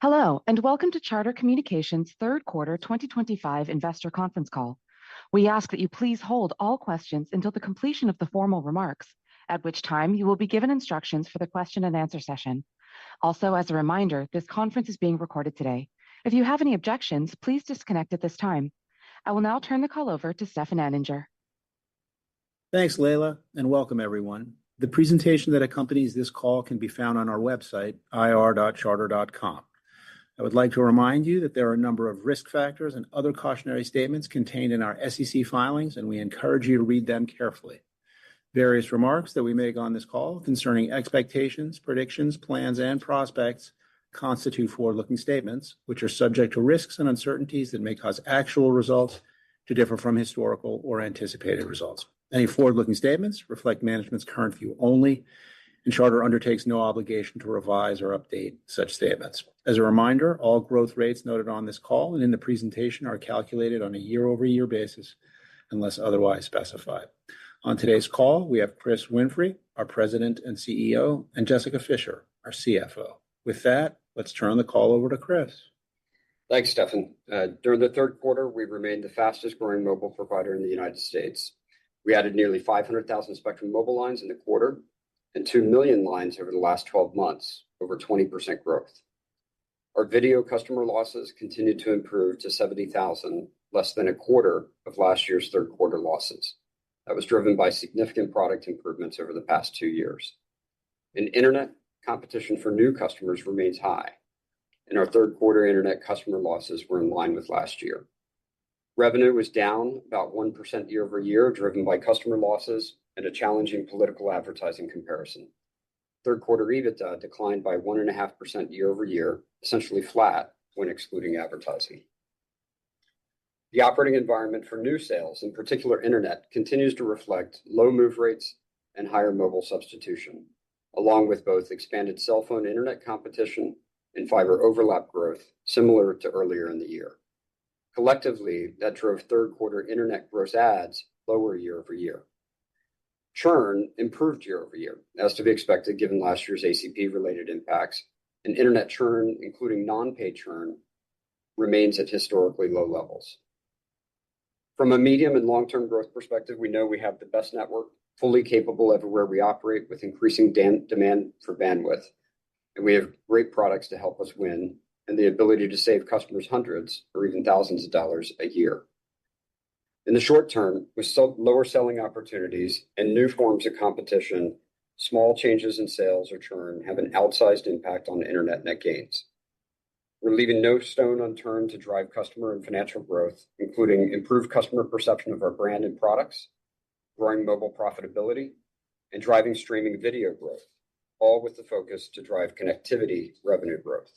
Hello, and welcome to Charter Communications' third quarter 2025 investor conference call. We ask that you please hold all questions until the completion of the formal remarks, at which time you will be given instructions for the question and answer session. Also, as a reminder, this conference is being recorded today. If you have any objections, please disconnect at this time. I will now turn the call over to Stefan Anninger. Thanks, Layla, and welcome everyone. The presentation that accompanies this call can be found on our website, ir.charter.com. I would like to remind you that there are a number of risk factors and other cautionary statements contained in our SEC filings, and we encourage you to read them carefully. Various remarks that we make on this call concerning expectations, predictions, plans, and prospects constitute forward-looking statements, which are subject to risks and uncertainties that may cause actual results to differ from historical or anticipated results. Any forward-looking statements reflect management's current view only, and Charter undertakes no obligation to revise or update such statements. As a reminder, all growth rates noted on this call and in the presentation are calculated on a year-over-year basis unless otherwise specified. On today's call, we have Chris Winfrey, our President and CEO, and Jessica Fischer, our CFO. With that, let's turn the call over to Chris. Thanks, Stefan. During the third quarter, we remained the fastest growing mobile provider in the United States. We added nearly 500,000 Spectrum Mobile lines in the quarter and 2 million lines over the last 12 months, over 20% growth. Our video customer losses continued to improve to 70,000, less than a quarter of last year's third quarter losses. That was driven by significant product improvements over the past 2 years. In internet, competition for new customers remains high, and our third quarter internet customer losses were in line with last year. Revenue was down about 1% year over year, driven by customer losses and a challenging political advertising comparison. Third quarter EBITDA declined by 1.5% year over year, essentially flat when excluding advertising. The operating environment for new sales, in particular internet, continues to reflect low move rates and higher mobile substitution, along with both expanded cell phone internet competition and fiber overlap growth, similar to earlier in the year. Collectively, that drove third quarter internet gross adds lower year over year. Churn improved year over year, as to be expected given last year's ACP-related impacts, and internet churn, including non-paid churn, remains at historically low levels. From a medium and long-term growth perspective, we know we have the best network, fully capable everywhere we operate with increasing demand for bandwidth, and we have great products to help us win and the ability to save customers hundreds or even thousands of dollars a year. In the short term, with lower selling opportunities and new forms of competition, small changes in sales or churn have an outsized impact on internet net gains. We're leaving no stone unturned to drive customer and financial growth, including improved customer perception of our brand and products, growing mobile profitability, and driving streaming video growth, all with the focus to drive connectivity revenue growth.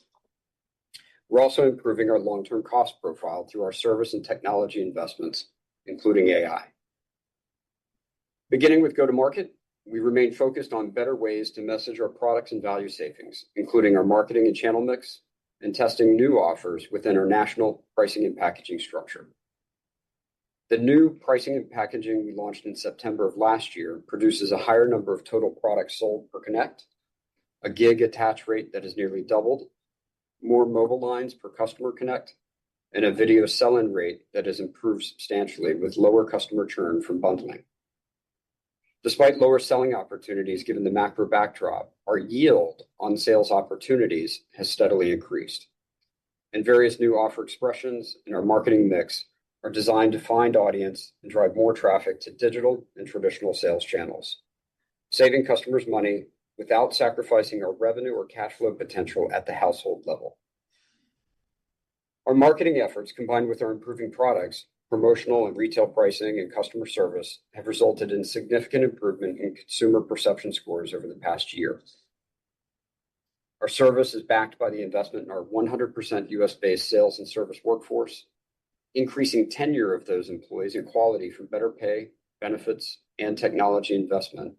We're also improving our long-term cost profile through our service and technology investments, including AI. Beginning with go-to-market, we remain focused on better ways to message our products and value savings, including our marketing and channel mix, and testing new offers within our national pricing and packaging structure. The new pricing and packaging we launched in September of last year produces a higher number of total products sold per connect, a gig attach rate that has nearly doubled, more mobile lines per customer connect, and a video sell-in rate that has improved substantially with lower customer churn from bundling. Despite lower selling opportunities given the macro backdrop, our yield on sales opportunities has steadily increased, and various new offer expressions in our marketing mix are designed to find audience and drive more traffic to digital and traditional sales channels, saving customers money without sacrificing our revenue or cash flow potential at the household level. Our marketing efforts, combined with our improving products, promotional and retail pricing, and customer service, have resulted in significant improvement in consumer perception scores over the past year. Our service is backed by the investment in our 100% US-based sales and service workforce, increasing tenure of those employees and quality from better pay, benefits, and technology investment,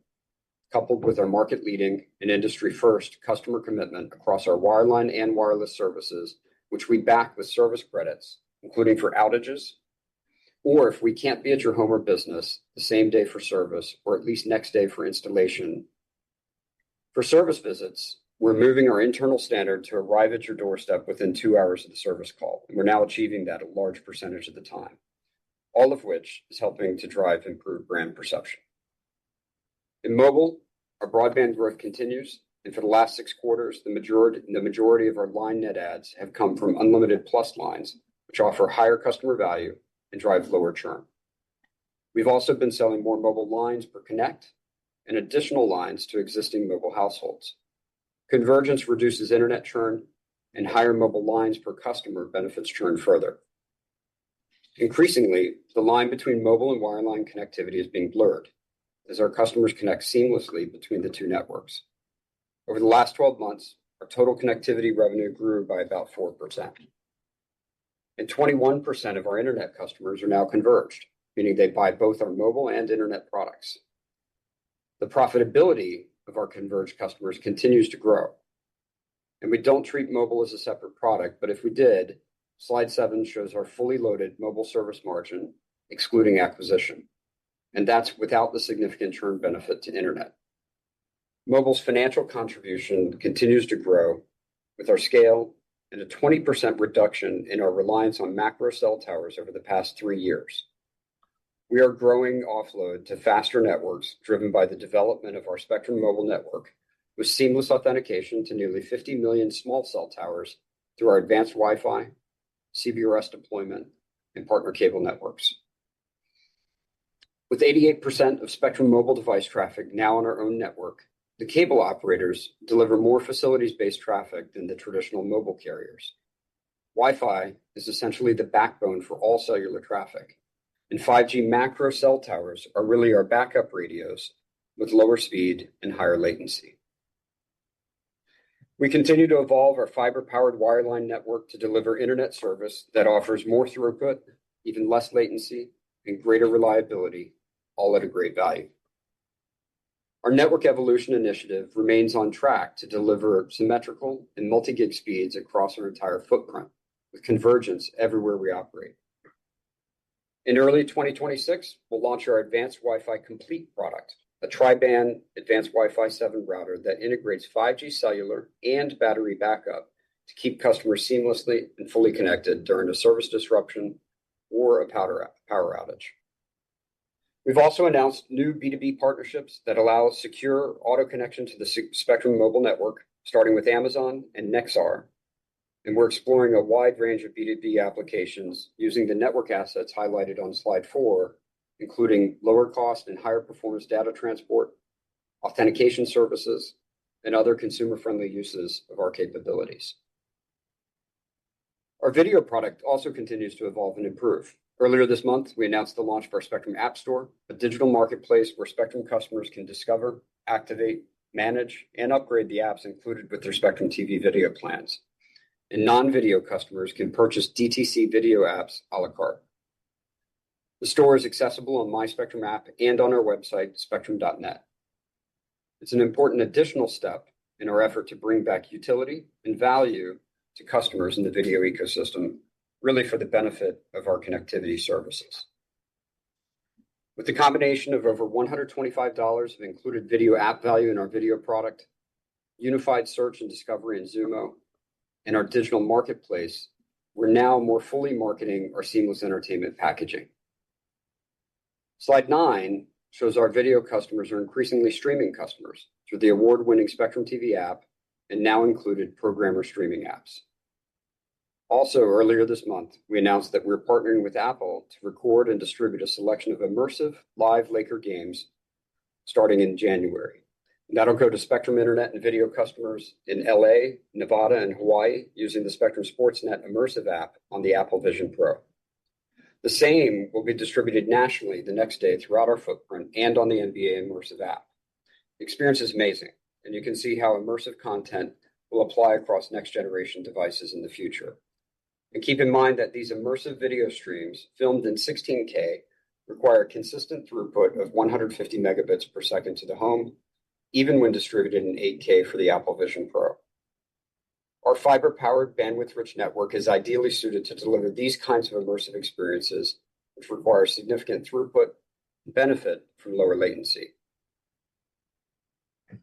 coupled with our market-leading and industry-first customer commitment across our wireline and wireless services, which we back with service credits, including for outages, or if we can't be at your home or business, the same day for service, or at least next day for installation. For service visits, we're moving our internal standard to arrive at your doorstep within 2 hours of the service call, and we're now achieving that a large percentage of the time, all of which is helping to drive improved brand perception. In mobile, our broadband growth continues, and for the last 6 quarters, the majority of our line net adds have come from unlimited plus lines, which offer higher customer value and drive lower churn. We've also been selling more mobile lines per connect and additional lines to existing mobile households. Convergence reduces internet churn, and higher mobile lines per customer benefits churn further. Increasingly, the line between mobile and wireline connectivity is being blurred as our customers connect seamlessly between the two networks. Over the last 12 months, our total connectivity revenue grew by about 4%. And 21% of our internet customers are now converged, meaning they buy both our mobile and internet products. The profitability of our converged customers continues to grow. And we don't treat mobile as a separate product, but if we did, slide 7 shows our fully loaded mobile service margin, excluding acquisition. And that's without the significant churn benefit to internet. Mobile's financial contribution continues to grow with our scale and a 20% reduction in our reliance on macro cell towers over the past 3 years. We are growing offload to faster networks driven by the development of our Spectrum Mobile network with seamless authentication to nearly 50 million small cell towers through our advanced Wi-Fi, CBRS deployment, and partner cable networks. With 88% of Spectrum Mobile device traffic now on our own network, the cable operators deliver more facilities-based traffic than the traditional mobile carriers. Wi-Fi is essentially the backbone for all cellular traffic, and 5G macro cell towers are really our backup radios with lower speed and higher latency. We continue to evolve our fiber-powered wireline network to deliver internet service that offers more throughput, even less latency, and greater reliability, all at a great value. Our network evolution initiative remains on track to deliver symmetrical and multi-gig speeds across our entire footprint, with convergence everywhere we operate. In early 2026, we'll launch our Advanced Wi-Fi Complete product, a tri-band Advanced Wi-Fi 7 router that integrates 5G cellular and battery backup to keep customers seamlessly and fully connected during a service disruption or a power outage. We've also announced new B2B partnerships that allow secure auto connection to the Spectrum Mobile network, starting with Amazon and Nexar. And we're exploring a wide range of B2B applications using the network assets highlighted on slide 4, including lower cost and higher performance data transport, authentication services, and other consumer-friendly uses of our capabilities. Our video product also continues to evolve and improve. Earlier this month, we announced the launch of our Spectrum App Store, a digital marketplace where Spectrum customers can discover, activate, manage, and upgrade the apps included with their Spectrum TV video plans. And non-video customers can purchase DTC video apps a la carte. The store is accessible on My Spectrum app and on our website, spectrum.net. It's an important additional step in our effort to bring back utility and value to customers in the video ecosystem, really for the benefit of our connectivity services. With the combination of over $125 of included video app value in our video product, unified search and discovery in Xumo, and our digital marketplace, we're now more fully marketing our seamless entertainment packaging. Slide 9 shows our video customers are increasingly streaming customers through the award-winning Spectrum TV app and now included programmer streaming apps. Also, earlier this month, we announced that we're partnering with Apple to record and distribute a selection of immersive live Laker games starting in January. And that'll go to Spectrum Internet and video customers in LA, Nevada, and Hawaii using the Spectrum Sportsnet immersive app on the Apple Vision Pro. The same will be distributed nationally the next day throughout our footprint and on the NBA immersive app. The experience is amazing, and you can see how immersive content will apply across next-generation devices in the future. And keep in mind that these immersive video streams filmed in 16K require consistent throughput of 150 megabits per second to the home, even when distributed in 8K for the Apple Vision Pro. Our fiber-powered bandwidth-rich network is ideally suited to deliver these kinds of immersive experiences, which require significant throughput and benefit from lower latency.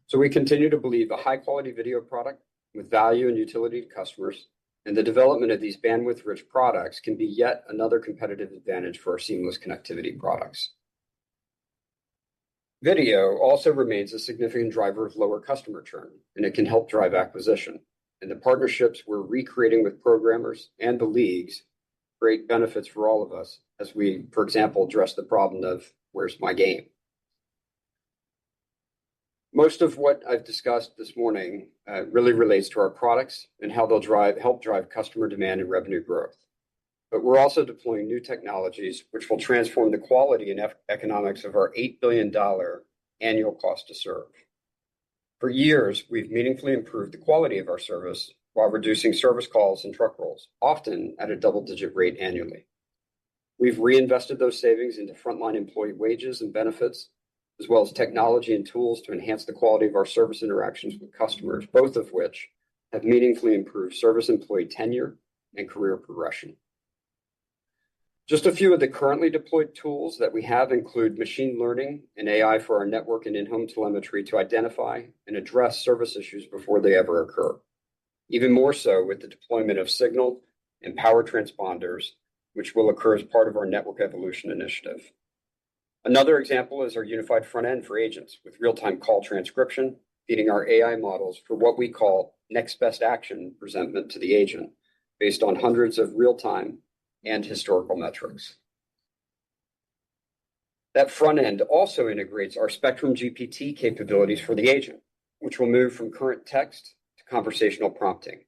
So we continue to believe a high-quality video product with value and utility to customers and the development of these bandwidth-rich products can be yet another competitive advantage for our seamless connectivity products. Video also remains a significant driver of lower customer churn, and it can help drive acquisition. And the partnerships we're recreating with programmers and the leagues create benefits for all of us as we, for example, address the problem of where's my game? Most of what I've discussed this morning really relates to our products and how they'll help drive customer demand and revenue growth. But we're also deploying new technologies which will transform the quality and economics of our $8 billion annual cost to serve. For years, we've meaningfully improved the quality of our service while reducing service calls and truck rolls, often at a double-digit rate annually. We've reinvested those savings into frontline employee wages and benefits, as well as technology and tools to enhance the quality of our service interactions with customers, both of which have meaningfully improved service employee tenure and career progression. Just a few of the currently deployed tools that we have include machine learning and AI for our network and in-home telemetry to identify and address service issues before they ever occur. Even more so with the deployment of signal and power transponders, which will occur as part of our network evolution initiative. Another example is our unified front end for agents with real-time call transcription, feeding our AI models for what we call next best action presentment to the agent based on hundreds of real-time and historical metrics. That front end also integrates our Spectrum GPT capabilities for the agent, which will move from current text to conversational prompting.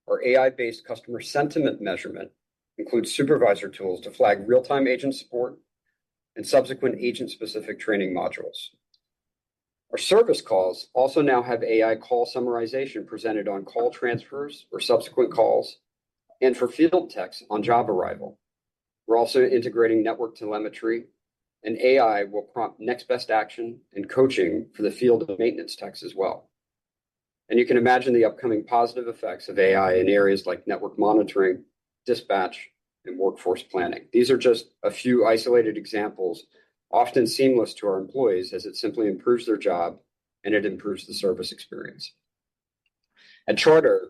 Our AI-based customer sentiment measurement includes supervisor tools to flag real-time agent support and subsequent agent-specific training modules. Our service calls also now have AI call summarization presented on call transfers or subsequent calls, and for field techs on job arrival. We're also integrating network telemetry, and AI will prompt next best action and coaching for the field of maintenance techs as well. And you can imagine the upcoming positive effects of AI in areas like network monitoring, dispatch, and workforce planning. These are just a few isolated examples, often seamless to our employees as it simply improves their job and it improves the service experience. At Charter,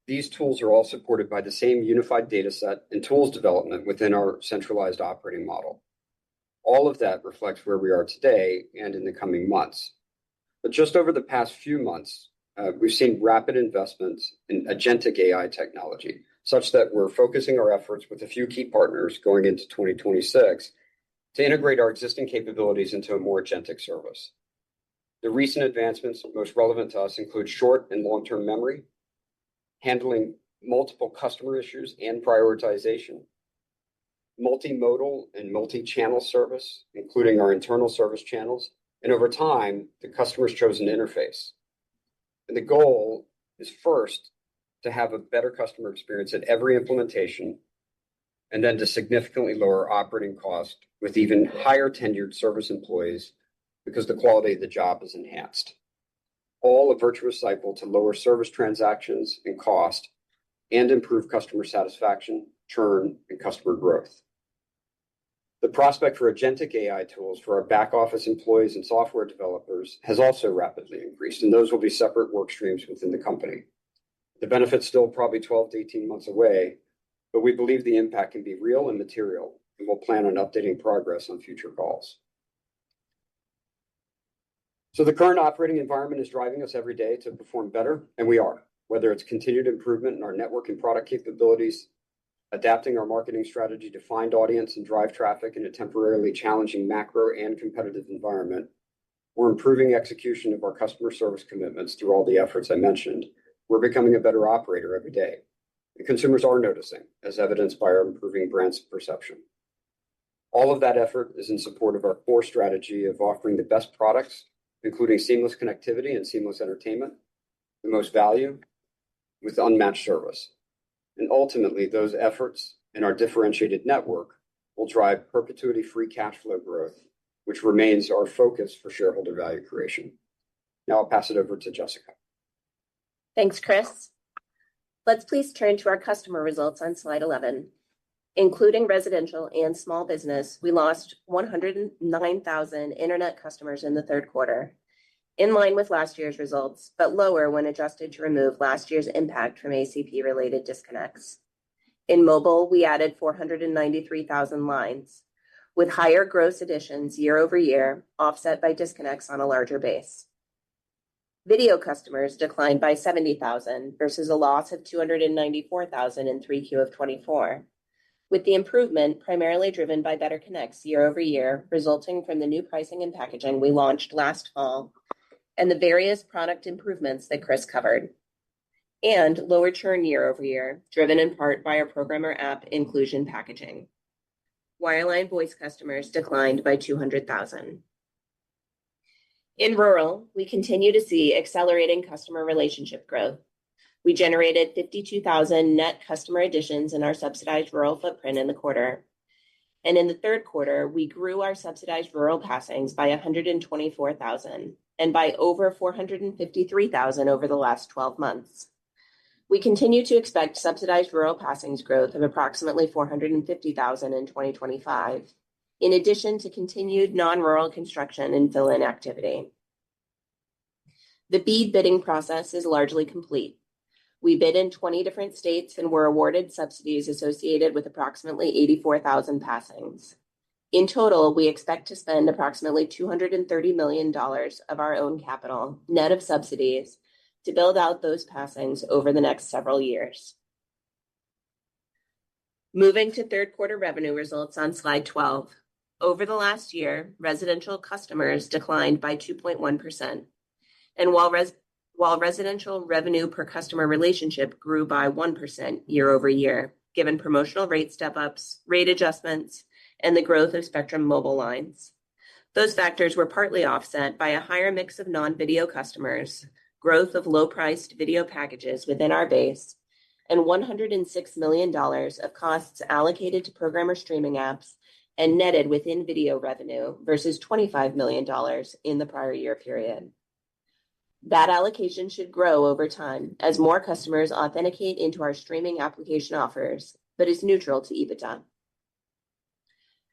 these tools are all supported by the same unified data set and tools development within our centralized operating model. All of that reflects where we are today and in the coming months. But just over the past few months, we've seen rapid investments in agentic AI technology, such that we're focusing our efforts with a few key partners going into 2026 to integrate our existing capabilities into a more agentic service. The recent advancements most relevant to us include short and long-term memory, handling multiple customer issues and prioritization, multimodal and multi-channel service, including our internal service channels, and over time, the customer's chosen interface. And the goal is first to have a better customer experience at every implementation, and then to significantly lower operating costs with even higher tenured service employees because the quality of the job is enhanced. All a virtuous cycle to lower service transactions and cost and improve customer satisfaction, churn, and customer growth. The prospect for agentic AI tools for our back office employees and software developers has also rapidly increased, and those will be separate work streams within the company. The benefit's still probably 12 to 18 months away, but we believe the impact can be real and material, and we'll plan on updating progress on future calls. So the current operating environment is driving us every day to perform better, and we are, whether it's continued improvement in our network and product capabilities, adapting our marketing strategy to find audience and drive traffic in a temporarily challenging macro and competitive environment, or improving execution of our customer service commitments through all the efforts I mentioned. We're becoming a better operator every day. And consumers are noticing, as evidenced by our improving brand perception. All of that effort is in support of our core strategy of offering the best products, including seamless connectivity and seamless entertainment, the most value, with unmatched service. And ultimately, those efforts and our differentiated network will drive perpetuity free cash flow growth, which remains our focus for shareholder value creation. Now I'll pass it over to Jessica. Thanks, Chris. Let's please turn to our customer results on slide 11. Including residential and small business, we lost 109,000 internet customers in the third quarter. in line with last year's results, but lower when adjusted to remove last year's impact from ACP-related disconnects. In mobile, we added 493,000 lines, with higher gross additions year over year, offset by disconnects on a larger base. Video customers declined by 70,000 versus a loss of 294,000 in 3Q of 24, with the improvement primarily driven by better connects year over year, resulting from the new pricing and packaging we launched last fall and the various product improvements that Chris covered, and lower churn year over year, driven in part by our programmer app inclusion packaging. Wireline voice customers declined by 200,000. In rural, we continue to see accelerating customer relationship growth. We generated 52,000 net customer additions in our subsidized rural footprint in the quarter. And in the third quarter, we grew our subsidized rural passings by 124,000 and by over 453,000 over the last 12 months. We continue to expect subsidized rural passings growth of approximately 450,000 in 2025, in addition to continued non-rural construction and fill-in activity. The BEAD bidding process is largely complete. We bid in 20 different states and were awarded subsidies associated with approximately 84,000 passings. In total, we expect to spend approximately $230 million of our own capital, net of subsidies, to build out those passings over the next several years. Moving to third quarter revenue results on slide 12. Over the last year, residential customers declined by 2.1%. And while residential revenue per customer relationship grew by 1% year over year, given promotional rate step-ups, rate adjustments, and the growth of Spectrum mobile lines. Those factors were partly offset by a higher mix of non-video customers, growth of low-priced video packages within our base, and $106 million of costs allocated to programmer streaming apps and netted within video revenue versus $25 million in the prior year period. That allocation should grow over time as more customers authenticate into our streaming application offers, but is neutral to EBITDA.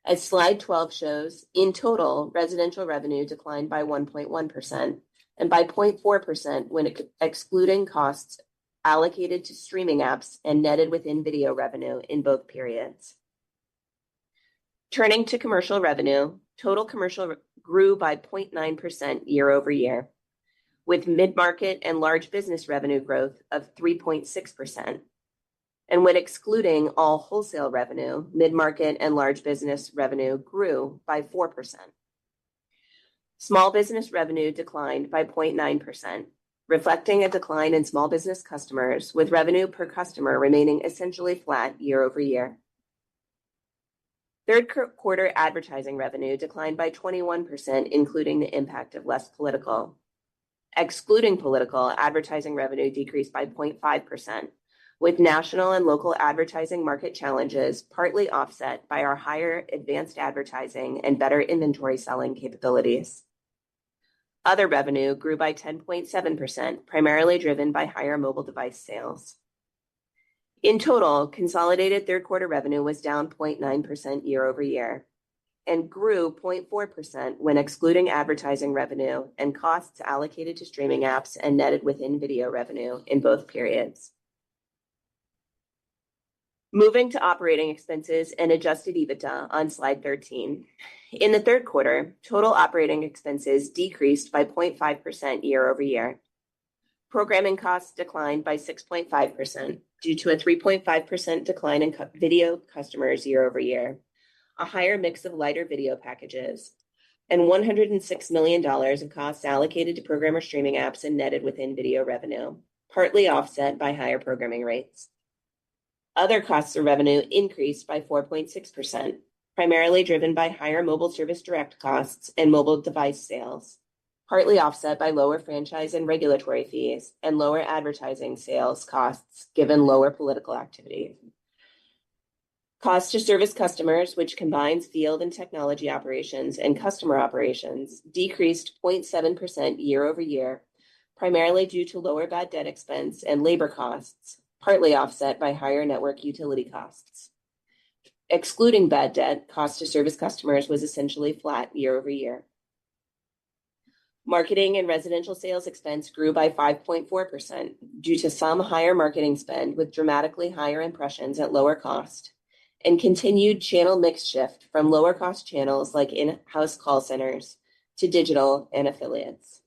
As slide 12 shows, in total, residential revenue declined by 1.1% and by 0.4% when excluding costs allocated to streaming apps and netted within video revenue in both periods. Turning to commercial revenue, total commercial grew by 0.9% year over year, with mid-market and large business revenue growth of 3.6%. And when excluding all wholesale revenue, mid-market and large business revenue grew by 4%. Small business revenue declined by 0.9%, reflecting a decline in small business customers, with revenue per customer remaining essentially flat year over year. Third quarter advertising revenue declined by 21%, including the impact of less political. Excluding political, advertising revenue decreased by 0.5%, with national and local advertising market challenges partly offset by our higher advanced advertising and better inventory selling capabilities. Other revenue grew by 10.7%, primarily driven by higher mobile device sales. In total, consolidated third quarter revenue was down 0.9% year over year and grew 0.4% when excluding advertising revenue and costs allocated to streaming apps and netted within video revenue in both periods. Moving to operating expenses and adjusted EBITDA on slide 13. In the third quarter, total operating expenses decreased by 0.5% year over year. Programming costs declined by 6.5% due to a 3.5% decline in video customers year over year, a higher mix of lighter video packages, and $106 million in costs allocated to programmer streaming apps and netted within video revenue, partly offset by higher programming rates. Other costs of revenue increased by 4.6%, primarily driven by higher mobile service direct costs and mobile device sales, partly offset by lower franchise and regulatory fees and lower advertising sales costs given lower political activity. Cost to service customers, which combines field and technology operations and customer operations, decreased 0.7% year over year, primarily due to lower bad debt expense and labor costs, partly offset by higher network utility costs. Excluding bad debt, cost to service customers was essentially flat year over year. Marketing and residential sales expense grew by 5.4% due to some higher marketing spend with dramatically higher impressions at lower cost and continued channel mix shift from lower cost channels like in-house call centers to digital and affiliates.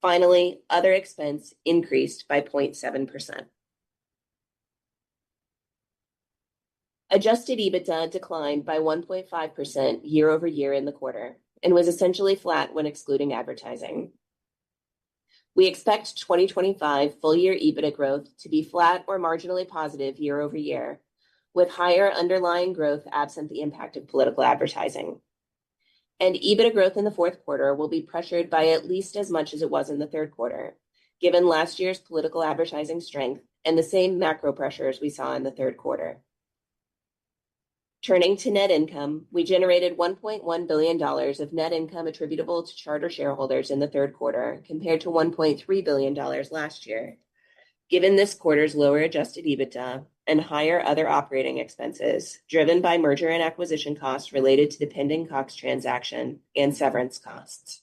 Finally, other expense increased by 0.7%. Adjusted EBITDA declined by 1.5% year over year in the quarter and was essentially flat when excluding advertising. We expect 2025 full-year EBITDA growth to be flat or marginally positive year over year, with higher underlying growth absent the impact of political advertising. And EBITDA growth in the fourth quarter will be pressured by at least as much as it was in the third quarter, given last year's political advertising strength and the same macro pressures we saw in the third quarter. Turning to net income, we generated $1.1 billion of net income attributable to Charter shareholders in the third quarter, compared to $1.3 billion last year. Given this quarter's lower adjusted EBITDA and higher other operating expenses, driven by merger and acquisition costs related to the pending Cox transaction and severance costs.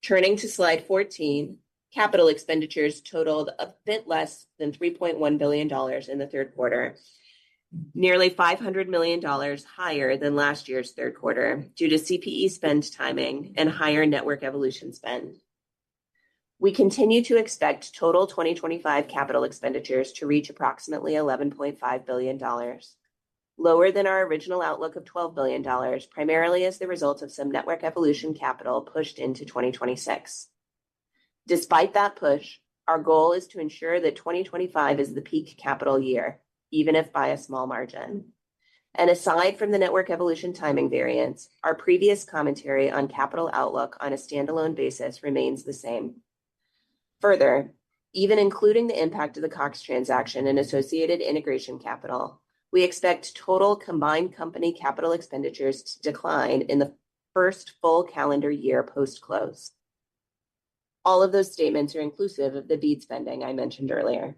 Turning to slide 14, capital expenditures totaled a bit less than $3.1 billion in the third quarter, nearly $500 million higher than last year's third quarter due to CPE spend timing and higher network evolution spend. We continue to expect total 2025 capital expenditures to reach approximately $11.5 billion, lower than our original outlook of $12 billion, primarily as the result of some network evolution capital pushed into 2026. Despite that push, our goal is to ensure that 2025 is the peak capital year, even if by a small margin. And aside from the network evolution timing variance, our previous commentary on capital outlook on a standalone basis remains the same. Further, even including the impact of the Cox transaction and associated integration capital, we expect total combined company capital expenditures to decline in the first full calendar year post-close. All of those statements are inclusive of the BEAD spending I mentioned earlier.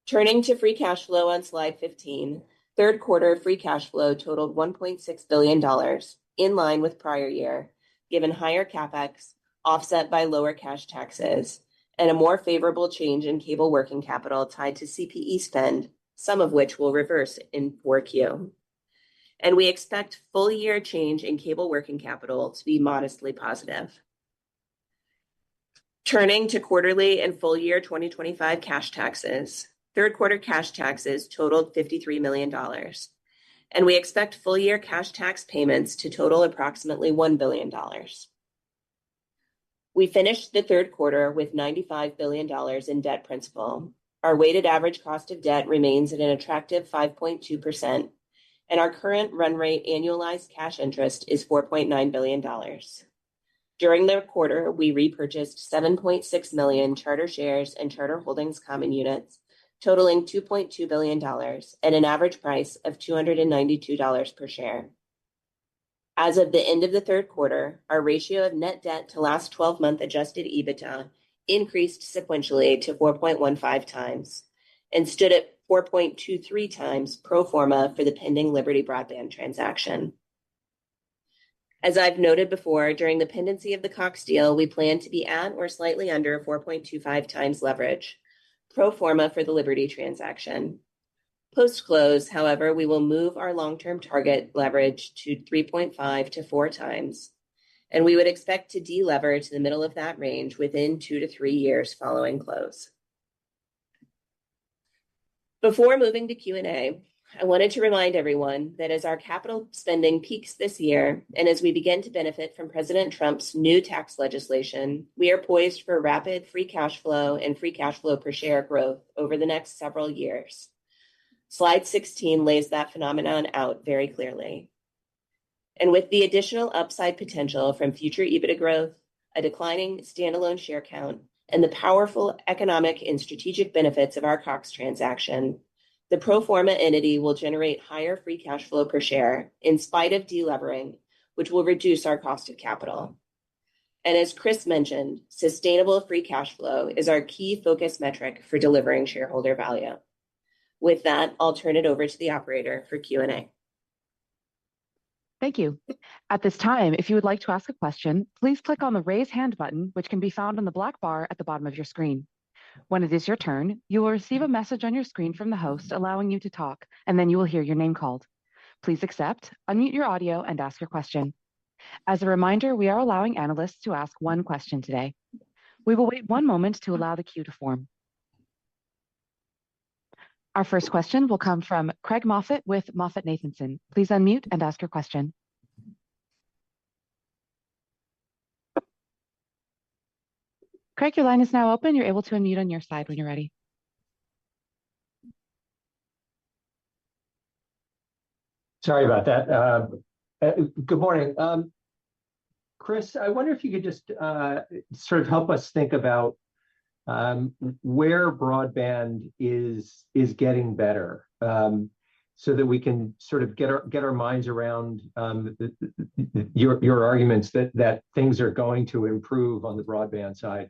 Turning to free cash flow on slide 15, third quarter free cash flow totaled $1.6 billion, in line with prior year, given higher CapEx, offset by lower cash taxes, and a more favorable change in cable working capital tied to CPE spend, some of which will reverse in 4Q. And we expect full-year change in cable working capital to be modestly positive. Turning to quarterly and full-year 2025 cash taxes, third quarter cash taxes totaled $53 million, and we expect full-year cash tax payments to total approximately $1 billion. We finished the third quarter with $95 billion in debt principal. Our weighted average cost of debt remains at an attractive 5.2%, and our current run rate annualized cash interest is $4.9 billion. During the quarter, we repurchased 7.6 million Charter shares and Charter Holdings common units, totaling $2.2 billion at an average price of $292 per share. As of the end of the third quarter, our ratio of net debt to last 12-month adjusted EBITDA increased sequentially to 4.15 times and stood at 4.23 times pro forma for the pending Liberty Broadband transaction. As I've noted before, during the pendency of the Cox deal, we plan to be at or slightly under 4.25 times leverage, pro forma for the Liberty transaction. Post-close, however, we will move our long-term target leverage to 3.5 to 4 times, and we would expect to delever to the middle of that range within 2 to 3 years following close. Before moving to Q&A, I wanted to remind everyone that as our capital spending peaks this year and as we begin to benefit from President Trump's new tax legislation, we are poised for rapid free cash flow and free cash flow per share growth over the next several years. Slide 16 lays that phenomenon out very clearly. And with the additional upside potential from future EBITDA growth, a declining standalone share count, and the powerful economic and strategic benefits of our Cox transaction, the pro forma entity will generate higher free cash flow per share in spite of delevering, which will reduce our cost of capital. And as Chris mentioned, sustainable free cash flow is our key focus metric for delivering shareholder value. With that, I'll turn it over to the operator for Q&A. Thank you. At this time, if you would like to ask a question, please click on the raise hand button, which can be found on the black bar at the bottom of your screen. When it is your turn, you will receive a message on your screen from the host allowing you to talk, and then you will hear your name called. Please accept, unmute your audio, and ask your question. As a reminder, we are allowing analysts to ask one question today. We will wait one moment to allow the queue to form. Our first question will come from Craig Moffett with MoffettNathanson. Please unmute and ask your question. Craig, your line is now open. You're able to unmute on your side when you're ready. Sorry about that. Good morning. Chris, I wonder if you could just sort of help us think about where broadband is getting better, so that we can sort of get our minds around your arguments that things are going to improve on the broadband side.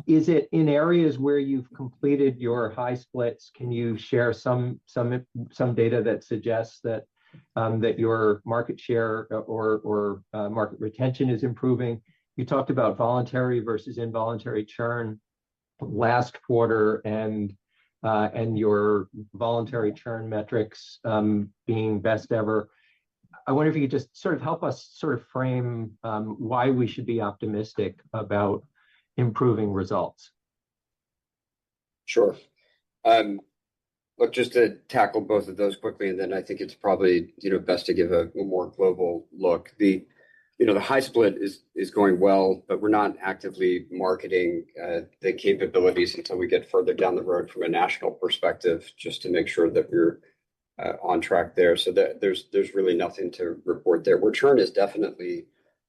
Is it in areas where you've completed your high splits? Can you share some data that suggests that your market share or market retention is improving? You talked about voluntary versus involuntary churn last quarter, and your voluntary churn metrics being best ever. I wonder if you could just sort of help us sort of frame why we should be optimistic about improving results. Sure. Look, just to tackle both of those quickly, and then I think it's probably best to give a more global look. The high split is going well, but we're not actively marketing the capabilities until we get further down the road from a national perspective, just to make sure that we're on track there. So that there's really nothing to report there. Where churn is definitely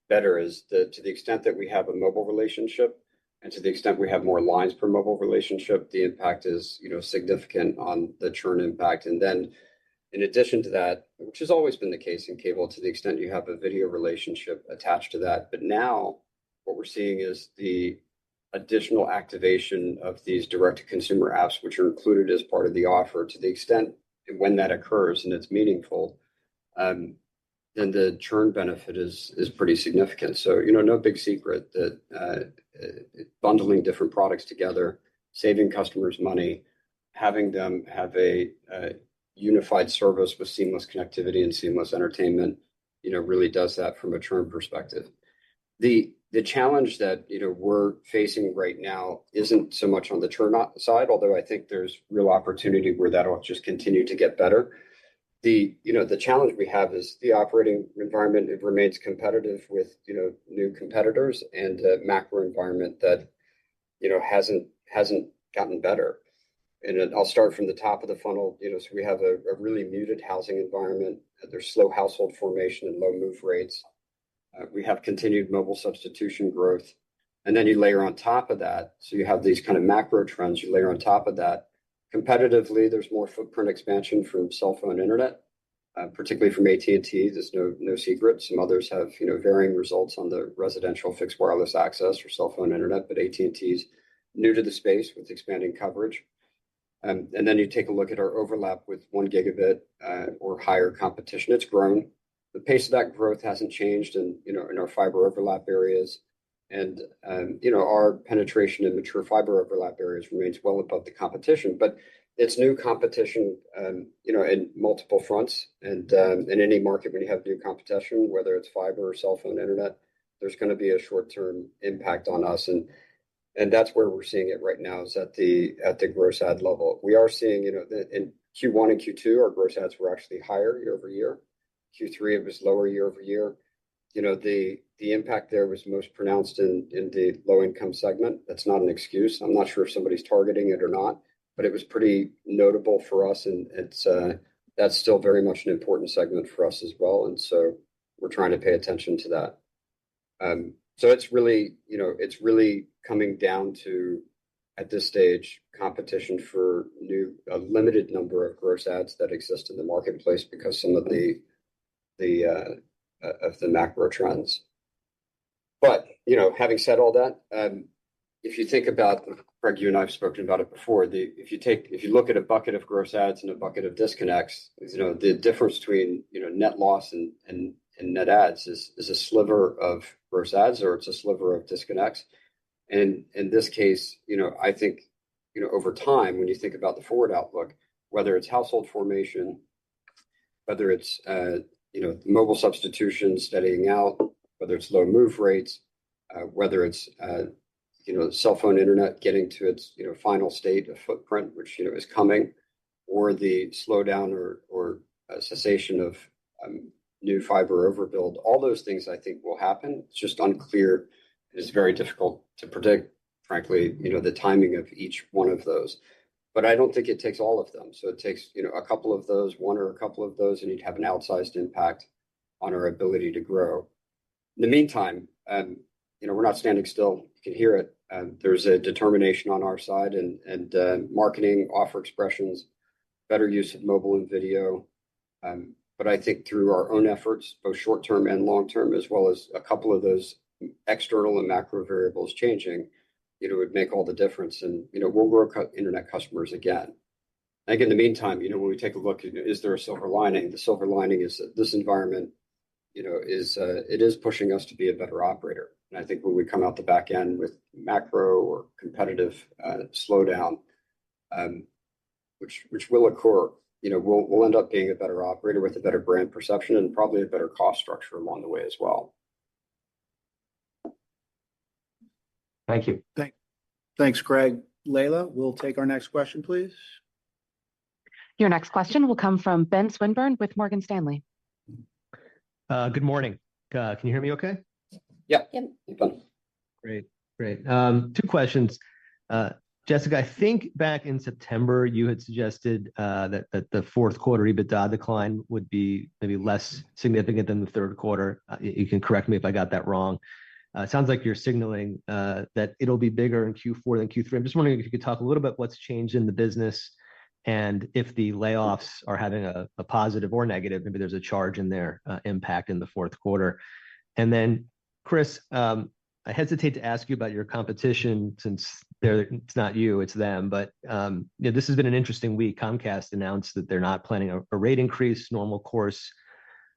better is to the extent that we have a mobile relationship, and to the extent we have more lines per mobile relationship, the impact is significant on the churn impact. And then in addition to that, which has always been the case in cable, to the extent you have a video relationship attached to that. But now what we're seeing is the additional activation of these direct-to-consumer apps, which are included as part of the offer. To the extent when that occurs and it's meaningful, then the churn benefit is pretty significant. So, no big secret that bundling different products together, saving customers money, having them have a unified service with seamless connectivity and seamless entertainment, really does that from a churn perspective. The challenge that we're facing right now isn't so much on the churn side, although I think there's real opportunity where that'll just continue to get better. The challenge we have is the operating environment. It remains competitive with new competitors, and a macro environment that hasn't gotten better. And I'll start from the top of the funnel. So we have a really muted housing environment. There's slow household formation and low move rates. We have continued mobile substitution growth, and then you layer on top of that. So you have these kind of macro trends. You layer on top of that. Competitively, there's more footprint expansion from cell phone internet, particularly from AT&T. There's no secret. Some others have varying results on the residential fixed wireless access or cell phone internet, but AT&T's new to the space with expanding coverage. And then you take a look at our overlap with 1 gigabit or higher competition. It's grown. The pace of that growth hasn't changed in our fiber overlap areas. And our penetration in mature fiber overlap areas remains well above the competition, but it's new competition, in multiple fronts. And in any market, when you have new competition, whether it's fiber or cell phone internet, there's going to be a short-term impact on us. And that's where we're seeing it right now, is at the gross ad level. We are seeing, in Q1 and Q2, our gross ads were actually higher year over year. Q3, it was lower year over year. The impact there was most pronounced in the low-income segment. That's not an excuse. I'm not sure if somebody's targeting it or not, but it was pretty notable for us, and that's still very much an important segment for us as well. And so we're trying to pay attention to that. So it's really coming down to, at this stage, competition for a limited number of gross ads that exist in the marketplace because some of the macro trends. But having said all that, if you think about, Greg, you and I have spoken about it before. If you look at a bucket of gross adds and a bucket of disconnects, the difference between net loss and net adds is a sliver of gross adds, or it's a sliver of disconnects. And in this case, I think over time, when you think about the forward outlook, whether it's household formation, whether it's mobile substitution steadying out, whether it's low move rates, whether it's cell phone internet getting to its final state of footprint, which is coming, or the slowdown or cessation of new fiber overbuild. All those things I think will happen. It's just unclear. It is very difficult to predict, frankly, the timing of each one of those. But I don't think it takes all of them. So it takes a couple of those, one or a couple of those, and you'd have an outsized impact on our ability to grow. In the meantime, we're not standing still. You can hear it. There's a determination on our side, and marketing, offer expressions, better use of mobile and video. But I think through our own efforts, both short-term and long-term, as well as a couple of those external and macro variables changing, it would make all the difference. And, we'll grow internet customers again. I think in the meantime, when we take a look, is there a silver lining? The silver lining is that this environment, it is pushing us to be a better operator. And I think when we come out the back end with macro or competitive slowdown, which will occur, we'll end up being a better operator with a better brand perception and probably a better cost structure along the way as well. Thank you. Thanks, Greg. Layla, we'll take our next question, please. Your next question will come from Ben Swinburne with Morgan Stanley. Good morning. Can you hear me okay? Yeah. Great. Two questions. Jessica, I think back in September, you had suggested that the fourth quarter EBITDA decline would be maybe less significant than the third quarter. You can correct me if I got that wrong. It sounds like you're signaling that it'll be bigger in Q4 than Q3. I'm just wondering if you could talk a little bit what's changed in the business and if the layoffs are having a positive or negative, maybe there's a charge in their impact in the fourth quarter. And then, Chris, I hesitate to ask you about your competition since it's not you, it's them. But this has been an interesting week. Comcast announced that they're not planning a rate increase, normal course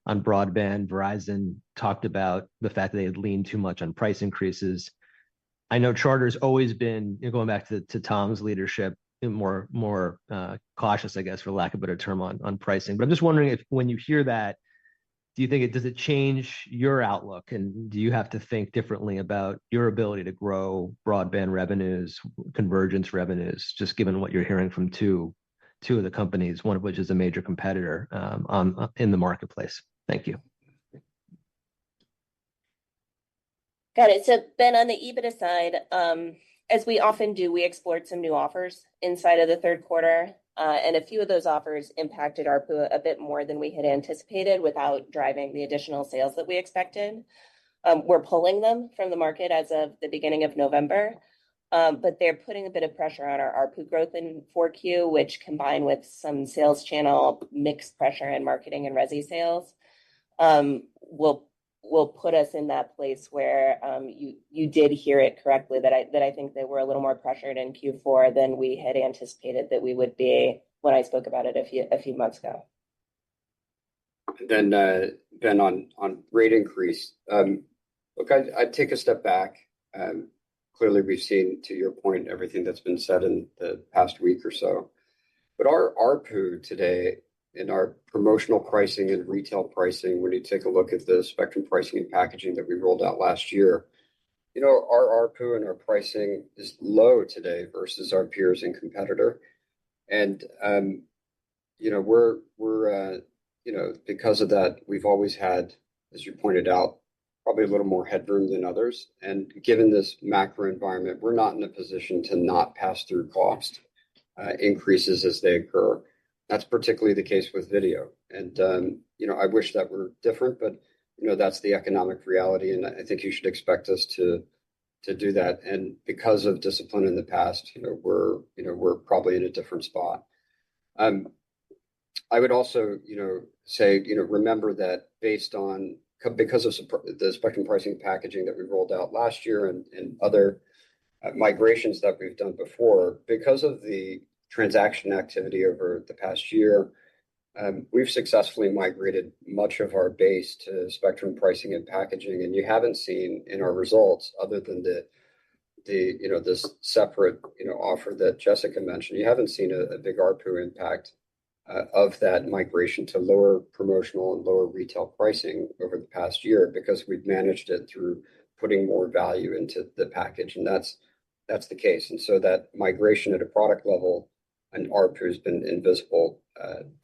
on broadband. Verizon talked about the fact that they had leaned too much on price increases. I know Charter's always been, going back to Tom's leadership, more cautious, I guess, for lack of a better term, on pricing. But I'm just wondering if when you hear that, does it change your outlook? And do you have to think differently about your ability to grow broadband revenues, convergence revenues, just given what you're hearing from two of the companies, one of which is a major competitor in the marketplace? Thank you. Got it. So Ben, on the EBITDA side, as we often do, we explored some new offers inside of the third quarter. And a few of those offers impacted ARPU a bit more than we had anticipated without driving the additional sales that we expected. We're pulling them from the market as of the beginning of November, but they're putting a bit of pressure on our ARPU growth in 4Q, which combined with some sales channel mixed pressure and marketing and resi sales will put us in that place where you did hear it correctly that I think they were a little more pressured in Q4 than we had anticipated that we would be when I spoke about it a few months ago. Then Ben, on rate increase, look, I'd take a step back. Clearly, we've seen, to your point, everything that's been said in the past week or so. But our ARPU today in our promotional pricing and retail pricing, when you take a look at the spectrum pricing and packaging that we rolled out last year, our ARPU and our pricing is low today versus our peers and competitor. And, we're because of that, we've always had, as you pointed out, probably a little more headroom than others. And given this macro environment, we're not in a position to not pass through cost increases as they occur. That's particularly the case with video. And, I wish that were different, but, that's the economic reality. And I think you should expect us to do that. And because of discipline in the past, we're probably in a different spot. I would also, say, remember that because of the spectrum pricing packaging that we rolled out last year and other migrations that we've done before, because of the transaction activity over the past year, we've successfully migrated much of our base to spectrum pricing and packaging, and you haven't seen in our results, other than this separate offer that Jessica mentioned, you haven't seen a big ARPU impact of that migration to lower promotional and lower retail pricing over the past year, because we've managed it through putting more value into the package, and that's the case. And so that migration at a product level and ARPU has been invisible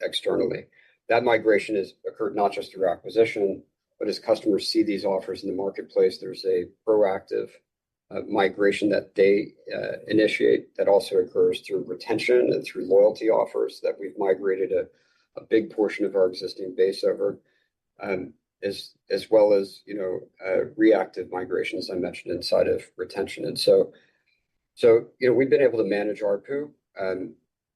externally. That migration has occurred not just through acquisition, but as customers see these offers in the marketplace, there's a proactive migration that they initiate that also occurs through retention and through loyalty offers that we've migrated a big portion of our existing base over, as well as reactive migrations I mentioned inside of retention. And so we've been able to manage ARPU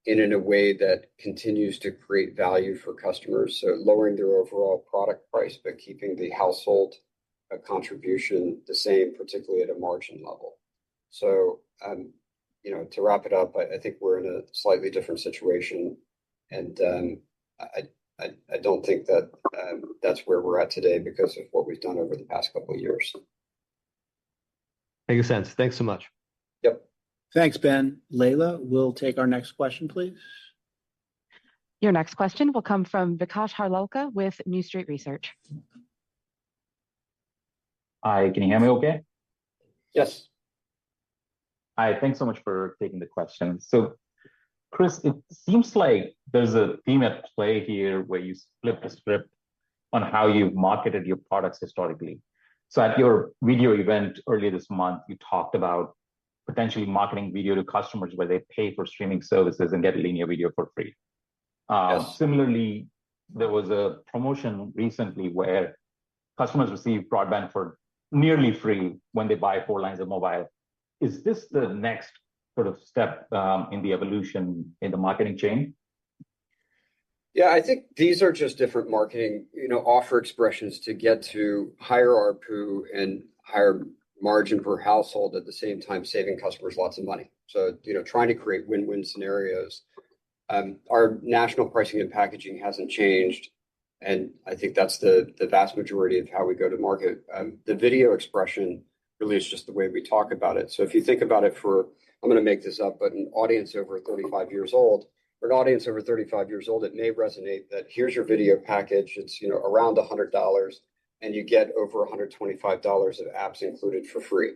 in a way that continues to create value for customers, so lowering their overall product price, but keeping the household contribution the same, particularly at a margin level. So, to wrap it up, I think we're in a slightly different situation, and I don't think that that's where we're at today because of what we've done over the past couple of years. Makes sense. Thanks so much. Yep. Thanks, Ben. Layla, we'll take our next question, please. Your next question will come from Vikash Harlalka with New Street Research. Hi, can you hear me okay? Yes. Hi, thanks so much for taking the question. So, Chris, it seems like there's a theme at play here where you flip the script on how you've marketed your products historically. So at your video event earlier this month, you talked about potentially marketing video to customers where they pay for streaming services and get linear video for free. Yes. Similarly, there was a promotion recently where customers receive broadband for nearly free when they buy 4 lines of mobile. Is this the next sort of step in the evolution in the marketing chain? Yeah, I think these are just different marketing, offer expressions to get to higher ARPU and higher margin per household at the same time, saving customers lots of money. So, trying to create win-win scenarios. Our national pricing and packaging hasn't changed, and I think that's the vast majority of how we go to market. The video expression really is just the way we talk about it. So if you think about it I'm going to make this up, but an audience over 35 years old, it may resonate that here's your video package. It's, around $100, and you get over $125 of apps included for free.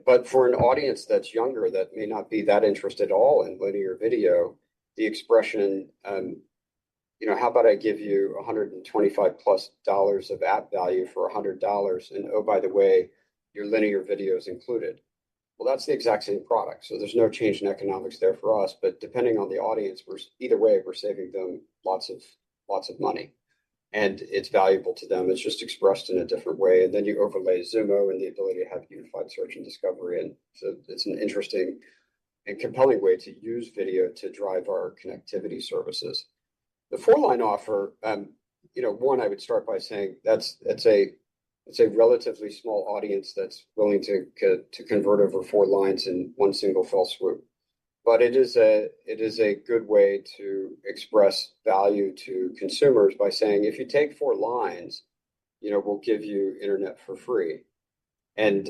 But for an audience that's younger, that may not be that interested at all in linear video, the expression, how about I give you $125+ of app value for $100, and oh, by the way, your linear video is included. Well, that's the exact same product, so there's no change in economics there for us. But depending on the audience, we're saving them lots of money, and it's valuable to them. It's just expressed in a different way, and then you overlay Zumo and the ability to have unified search and discovery, and so it's an interesting and compelling way to use video to drive our connectivity services. The 4-line offer, one, I would start by saying it's a relatively small audience that's willing to convert over 4 lines in one single fell swoop. But it is a good way to express value to consumers by saying, if you take 4 lines, we'll give you internet for free. And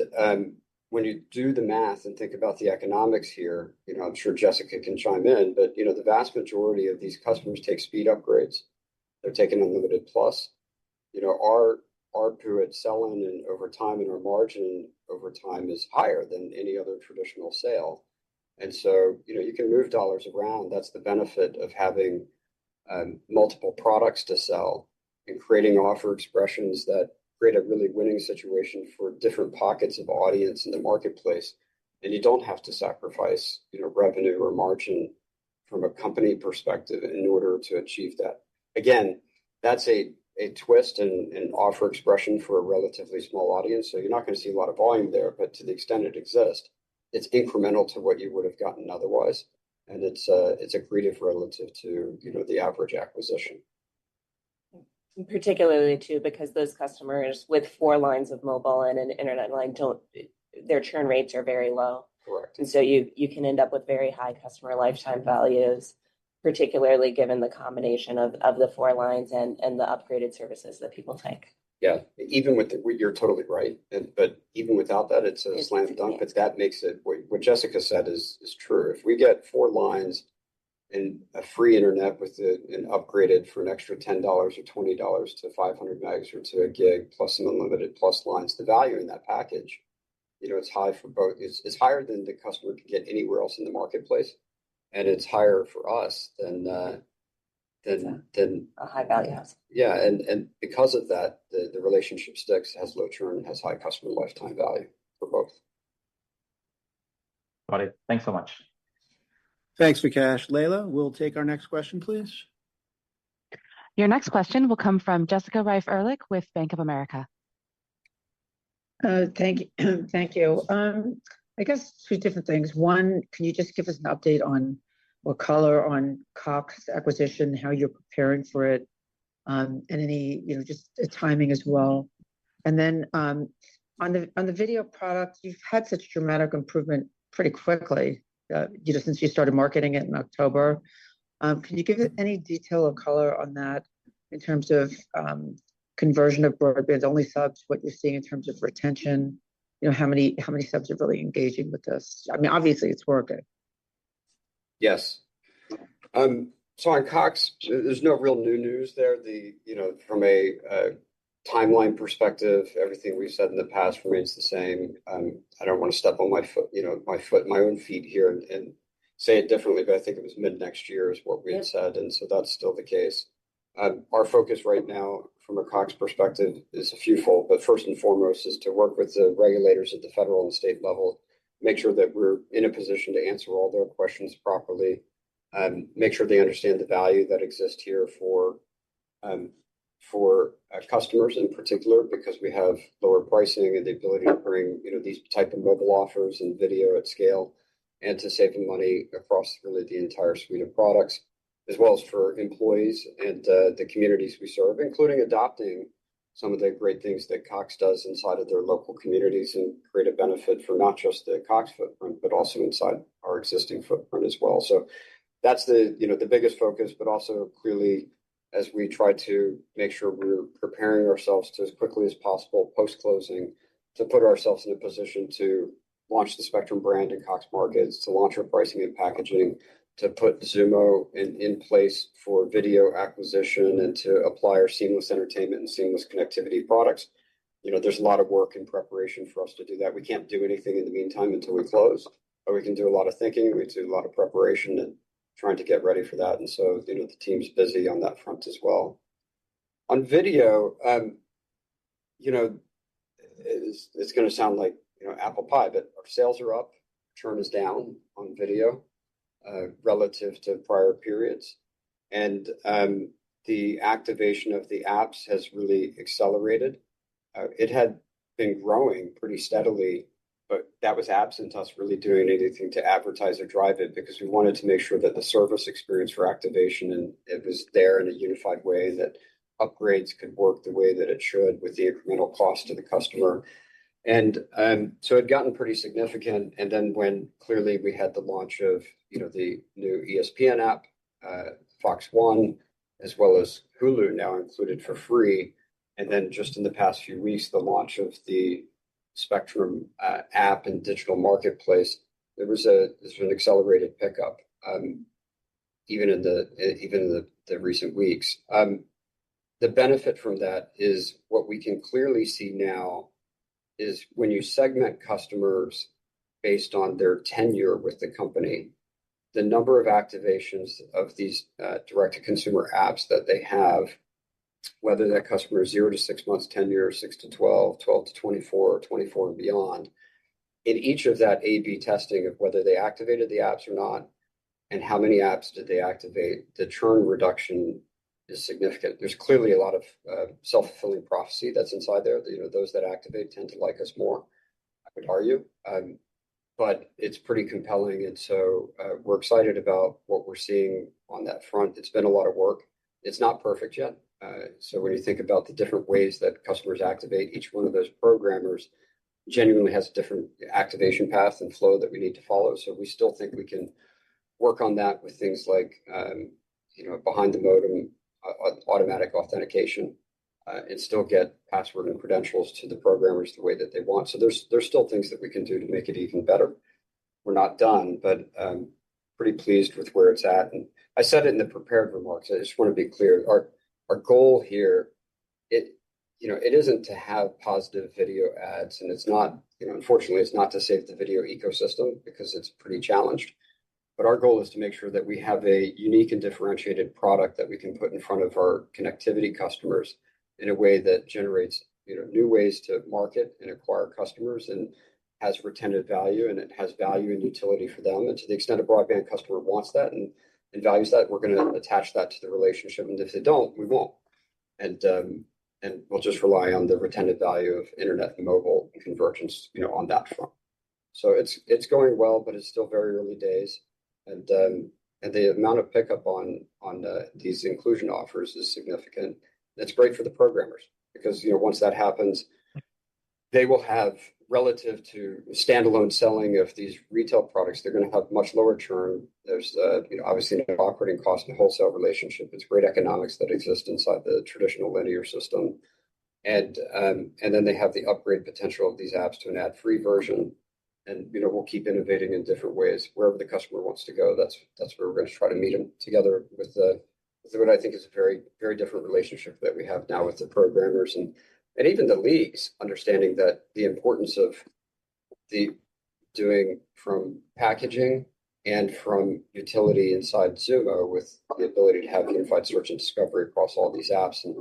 when you do the math and think about the economics here, I'm sure Jessica can chime in, but the vast majority of these customers take speed upgrades. They're taking Unlimited Plus. Our ARPU at sell-in and over time, and our margin over time is higher than any other traditional sale. And so, you can move dollars around. That's the benefit of having multiple products to sell and creating offer expressions that create a really winning situation for different pockets of audience in the marketplace. And you don't have to sacrifice, revenue or margin from a company perspective in order to achieve that. Again, that's a twist and offer expression for a relatively small audience. So you're not going to see a lot of volume there, but to the extent it exists, it's incremental to what you would have gotten otherwise. And it's accretive relative to, the average acquisition. Particularly too, because those customers with 4 lines of mobile and an internet line their churn rates are very low. Correct. And so you can end up with very high customer lifetime values, particularly given the combination of the 4 lines and the upgraded services that people take. Yeah, even with you're totally right. But even without that, it's a slam dunk. Yeah. But that makes it what Jessica said is true. If we get 4 lines and a free internet with an upgraded for an extra $10 or $20 to 500 megs or to a gig plus some unlimited plus lines, the value in that package, it's high for both. It's higher than the customer can get anywhere else in the marketplace, and it's higher for us than a high value house. Yeah, and because of that, the relationship sticks, has low churn, has high customer lifetime value for both. Got it. Thanks so much. Thanks, Vikash. Layla, we'll take our next question, please. Your next question will come from Jessica Reif Ehrlich with Bank of America. Thank you. Thank you. I guess 2 different things. One, can you just give us an update on or color on Cox acquisition, how you're preparing for it, and any, just timing as well. And then on the video product, you've had such dramatic improvement pretty quickly, since you started marketing it in October. Can you give it any detail or color on that in terms of conversion of broadband only subs, what you're seeing in terms of retention, how many subs are really engaging with this? I mean, obviously it's working. Yes. So on Cox, there's no real new news there. From a timeline perspective, everything we've said in the past remains the same. I don't want to step on my own feet here and say it differently, but I think it was mid next year is what we had said, and so that's still the case. Our focus right now from a Cox perspective is a fewfold, but first and foremost is to work with the regulators at the federal and state level, make sure that we're in a position to answer all their questions properly, make sure they understand the value that exists here for customers in particular, because we have lower pricing and the ability to bring these type of mobile offers and video at scale, and to save them money across really the entire suite of products, as well as for employees and the communities we serve, including adopting some of the great things that Cox does inside of their local communities and create a benefit for not just the Cox footprint, but also inside our existing footprint as well. So that's the biggest focus, but also clearly as we try to make sure we're preparing ourselves to as quickly as possible post-closing to put ourselves in a position to launch the Spectrum brand in Cox markets, to launch our pricing and packaging, to put Xumo in place for video acquisition, and to apply our seamless entertainment and seamless connectivity products. There's a lot of work in preparation for us to do that. We can't do anything in the meantime until we close, but we can do a lot of thinking, we do a lot of preparation and trying to get ready for that. And so, the team's busy on that front as well. On video, it's going to sound like, apple pie, but our sales are up, churn is down on video relative to prior periods. And the activation of the apps has really accelerated. It had been growing pretty steadily, but that was absent us really doing anything to advertise or drive it, because we wanted to make sure that the service experience for activation and it was there in a unified way, that upgrades could work the way that it should with the incremental cost to the customer. And so it had gotten pretty significant. And then when clearly we had the launch of the new ESPN app, Fox One, as well as Hulu now included for free, and then just in the past few weeks the launch of the Spectrum app and digital marketplace, there was an accelerated pickup, even in the recent weeks. The benefit from that is what we can clearly see now is when you segment customers based on their tenure with the company, the number of activations of these direct-to-consumer apps that they have, whether that customer is 0 to 6 months tenure, 6 to 12, 12 to 24, 24 and beyond, in each of that A/B testing of whether they activated the apps or not, and how many apps did they activate, the churn reduction is significant. There's clearly a lot of self-fulfilling prophecy that's inside there. Those that activate tend to like us more, I would argue. But it's pretty compelling. And so we're excited about what we're seeing on that front. It's been a lot of work. It's not perfect yet. So when you think about the different ways that customers activate, each one of those programmers genuinely has a different activation path and flow that we need to follow. So we still think we can work on that with things like, behind the modem automatic authentication, and still get password and credentials to the programmers the way that they want. So there's still things that we can do to make it even better. We're not done, but pretty pleased with where it's at. And I said it in the prepared remarks. I just want to be clear. Our goal here, it isn't to have positive video ads, and it's not, unfortunately, it's not to save the video ecosystem because it's pretty challenged. But our goal is to make sure that we have a unique and differentiated product that we can put in front of our connectivity customers in a way that generates, new ways to market and acquire customers and has retentive value, and it has value and utility for them. And to the extent a broadband customer wants that and values that, we're going to attach that to the relationship. And if they don't, we won't. And we'll just rely on the retentive value of internet and mobile convergence, on that front. So it's going well, but it's still very early days. And the amount of pickup on these inclusion offers is significant. It's great for the programmers because, once that happens, they will have, relative to standalone selling of these retail products, they're going to have much lower churn. There's, obviously no operating cost and wholesale relationship. It's great economics that exist inside the traditional linear system. And then they have the upgrade potential of these apps to an ad-free version. And, we'll keep innovating in different ways. Wherever the customer wants to go, that's where we're going to try to meet them together with what I think is a very, very different relationship that we have now with the programmers and even the leagues, understanding that the importance of the doing from packaging and from utility inside Xumo with the ability to have unified search and discovery across all these apps and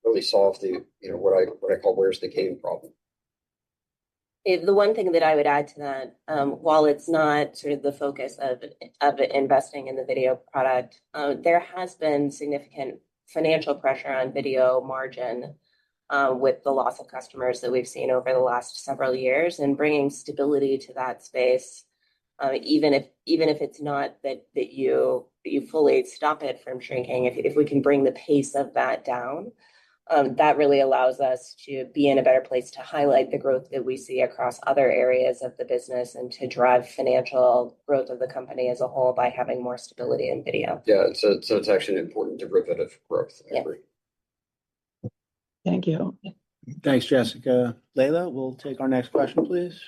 really solve the, what I call where's the game problem. The one thing that I would add to that, while it's not sort of the focus of investing in the video product, there has been significant financial pressure on video margin with the loss of customers that we've seen over the last several years, and bringing stability to that space, even if it's not that you fully stop it from shrinking, if we can bring the pace of that down. That really allows us to be in a better place to highlight the growth that we see across other areas of the business and to drive financial growth of the company as a whole by having more stability in video. Yeah, so it's actually an important derivative growth. I agree. Thank you. Thanks, Jessica. Layla, we'll take our next question, please.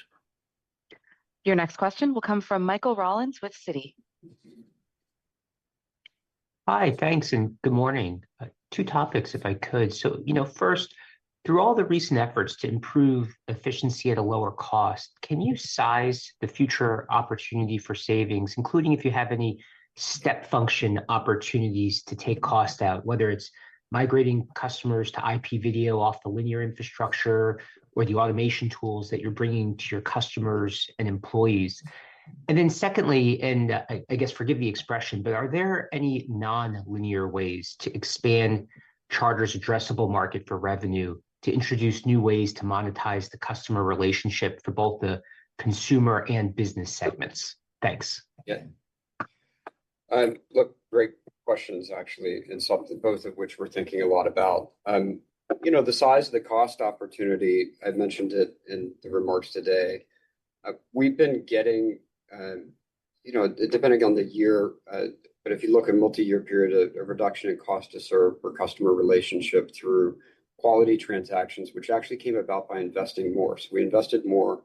Your next question will come from Michael Rollins with Citi. Hi, thanks, and good morning. Two topics, if I could. So, first, through all the recent efforts to improve efficiency at a lower cost, can you size the future opportunity for savings, including if you have any step function opportunities to take cost out, whether it's migrating customers to IP video off the linear infrastructure or the automation tools that you're bringing to your customers and employees? And then secondly, and I guess forgive the expression, but are there any non-linear ways to expand Charter's addressable market for revenue, to introduce new ways to monetize the customer relationship for both the consumer and business segments? Thanks. Yeah. Look, great questions, actually, and something both of which we're thinking a lot about. The size of the cost opportunity, I mentioned it in the remarks today. We've been getting, depending on the year, but if you look at a multi-year period, a reduction in cost to serve per customer relationship through quality transactions, which actually came about by investing more. So we invested more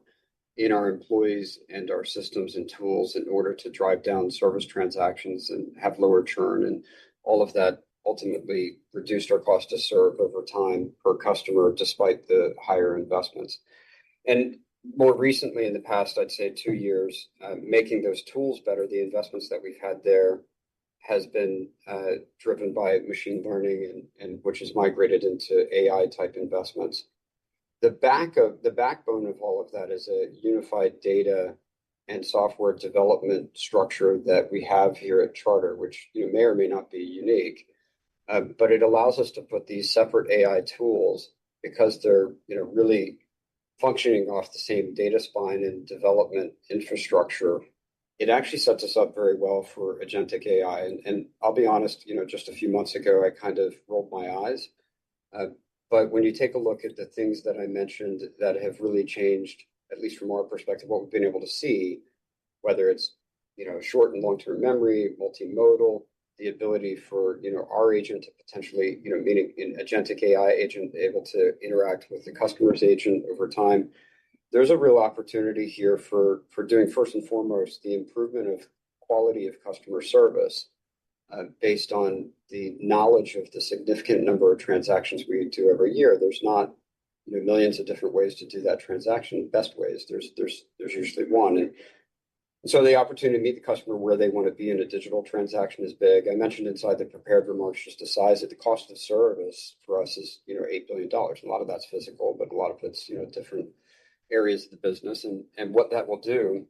in our employees and our systems and tools in order to drive down service transactions and have lower churn. And all of that ultimately reduced our cost to serve over time per customer, despite the higher investments. And more recently, in the past, I'd say 2 years, making those tools better, the investments that we've had there has been driven by machine learning and which is migrated into AI type investments. The backbone of all of that is a unified data and software development structure that we have here at Charter, which may or may not be unique, but it allows us to put these separate AI tools because they're really functioning off the same data spine and development infrastructure. It actually sets us up very well for agentic AI. And I'll be honest, just a few months ago, I kind of rolled my eyes. But when you take a look at the things that I mentioned that have really changed at least from our perspective, what we've been able to see, whether it's, short and long-term memory, multimodal, the ability for, our agent to potentially, meaning an agentic AI agent able to interact with the customer's agent over time. There's a real opportunity here for doing, first and foremost, the improvement of quality of customer service based on the knowledge of the significant number of transactions we do every year. There's not millions of different ways to do that transaction. Best ways. There's usually one, and so the opportunity to meet the customer where they want to be in a digital transaction is big. I mentioned inside the prepared remarks just to size it. The cost of service for us is $8 billion. A lot of that's physical, but a lot of it's different areas of the business, and what that will do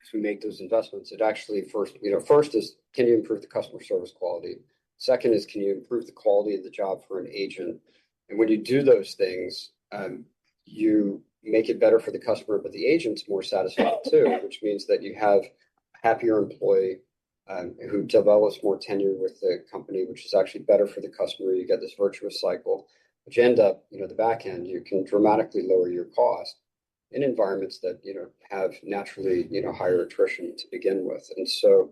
as we make those investments. It actually first is, can you improve the customer service quality? Second is, can you improve the quality of the job for an agent? And when you do those things, you make it better for the customer, but the agent's more satisfied too, which means that you have a happier employee who develops more tenure with the company, which is actually better for the customer. You get this virtuous cycle, which end up, the back end, you can dramatically lower your cost in environments that, have naturally, higher attrition to begin with. And so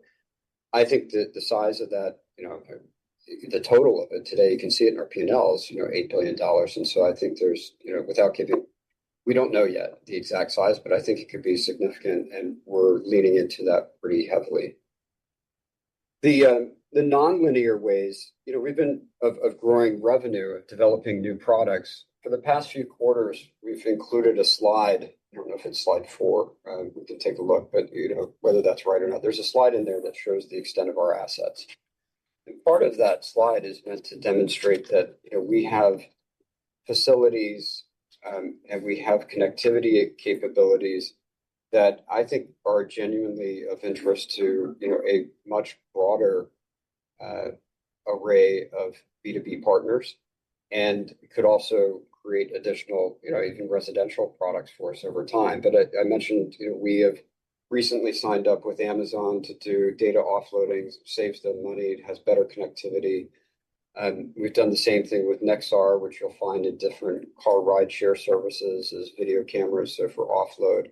I think that the size of that, the total of it today, you can see it in our P&Ls, $8 billion. And so I think there's, we don't know yet the exact size, but I think it could be significant, and we're leaning into that pretty heavily. The nonlinear ways, we've been of growing revenue, of developing new products. For the past few quarters, we've included a slide. I don't know if it's slide 4. We can take a look, but whether that's right or not, there's a slide in there that shows the extent of our assets. And part of that slide is meant to demonstrate that we have facilities and we have connectivity capabilities that I think are genuinely of interest to a much broader array of B2B partners, and could also create additional, even residential products for us over time. But I mentioned, we have recently signed up with Amazon to do data offloading, saves them money, it has better connectivity. We've done the same thing with Nexar, which you'll find in different car rideshare services as video cameras, so for offload.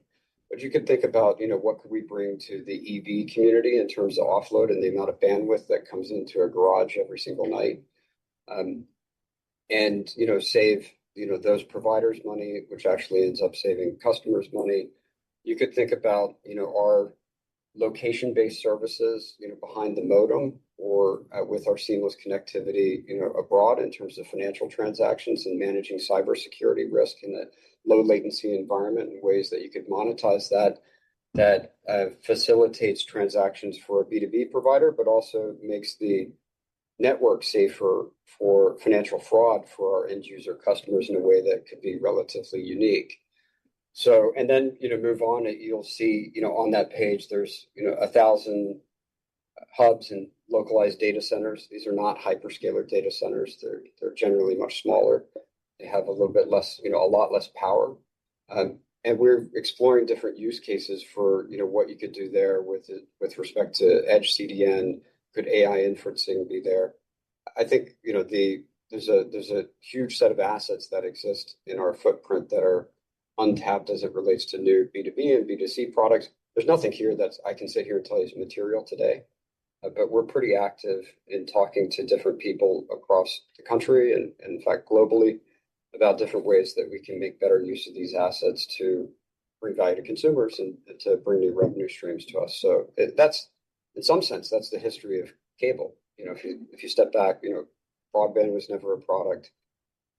But you could think about, what could we bring to the EV community in terms of offload and the amount of bandwidth that comes into a garage every single night, and save those providers money, which actually ends up saving customers money. You could think about our location-based services behind the modem, or with our seamless connectivity abroad in terms of financial transactions and managing cybersecurity risk in a low latency environment, in ways that you could monetize that facilitates transactions for a B2B provider, but also makes the network safer for financial fraud for our end user customers in a way that could be relatively unique. So, and then, move on, you'll see, on that page, there's, 1,000 hubs and localized data centers. These are not hyperscaler data centers. They're generally much smaller. They have a little bit less, a lot less power. And we're exploring different use cases for, what you could do there with respect to edge CDN. Could AI inferencing be there? I think, there's a huge set of assets that exist in our footprint that are untapped as it relates to new B2B and B2C products. There's nothing here that's I can sit here and tell you is material today, but we're pretty active in talking to different people across the country and in fact globally about different ways that we can make better use of these assets to bring value to consumers and to bring new revenue streams to us. So that's, in some sense, that's the history of cable. If you step back, broadband was never a product.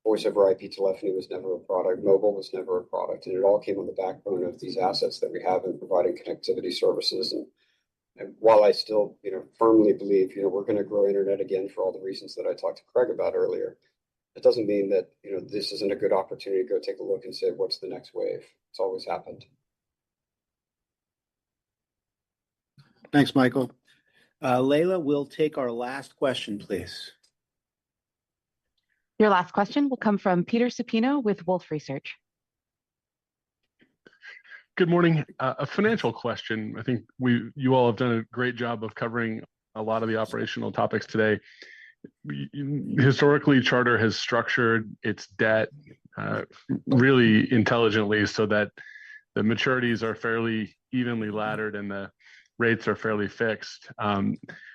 Voice over IP telephony was never a product. Mobile was never a product. And it all came on the backbone of these assets that we have in providing connectivity services. And while I still, firmly believe, we're going to grow internet again for all the reasons that I talked to Craig about earlier, it doesn't mean that, this isn't a good opportunity to go take a look and say, what's the next wave? It's always happened. Thanks, Michael. Layla, we'll take our last question, please. Your last question will come from Peter Supino with Wolfe Research. Good morning. A financial question. I think you all have done a great job of covering a lot of the operational topics today. Historically, Charter has structured its debt really intelligently so that the maturities are fairly evenly laddered and the rates are fairly fixed.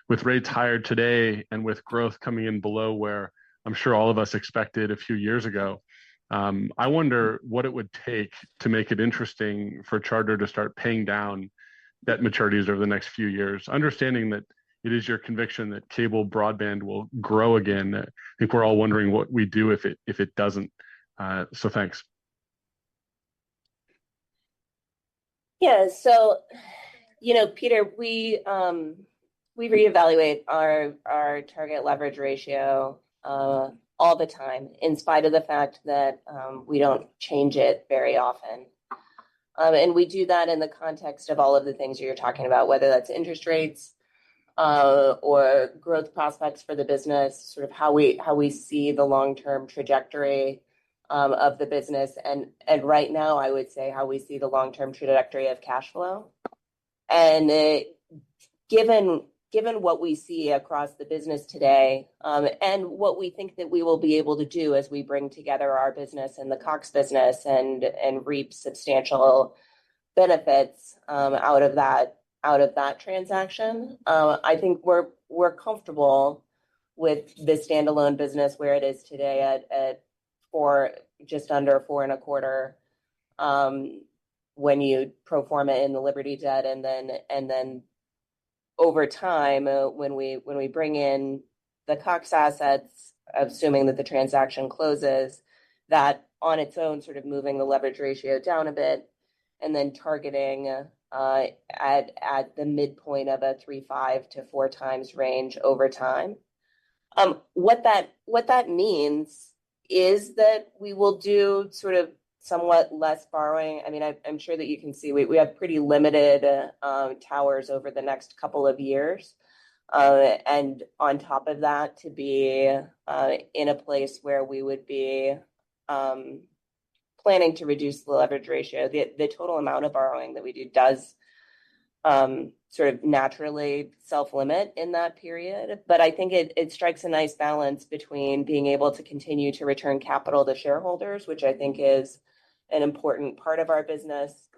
With rates higher today and with growth coming in below where I'm sure all of us expected a few years ago, I wonder what it would take to make it interesting for Charter to start paying down debt maturities over the next few years, understanding that it is your conviction that cable broadband will grow again. I think we're all wondering what we do if it doesn't. So thanks. Yeah, so Peter, we reevaluate our target leverage ratio all the time, in spite of the fact that we don't change it very often. And we do that in the context of all of the things you're talking about, whether that's interest rates or growth prospects for the business, sort of how we see the long-term trajectory of the business, and right now I would say how we see the long-term trajectory of cash flow. And given what we see across the business today, and what we think that we will be able to do as we bring together our business and the Cox business and reap substantial benefits out of that transaction, I think we're comfortable with the standalone business where it is today at just under 4.25, when you pro forma in the Liberty debt, and then over time, when we bring in the Cox assets, assuming that the transaction closes, that on its own sort of moving the leverage ratio down a bit, and then targeting at the midpoint of a 3.5 to 4 times range over time. What that means is that we will do sort of somewhat less borrowing. I mean, I'm sure that you can see we have pretty limited towers over the next couple of years. And on top of that, to be in a place where we would be planning to reduce the leverage ratio, the total amount of borrowing that we do does sort of naturally self-limit in that period. But I think it strikes a nice balance between being able to continue to return capital to shareholders, which I think is an important part of our business,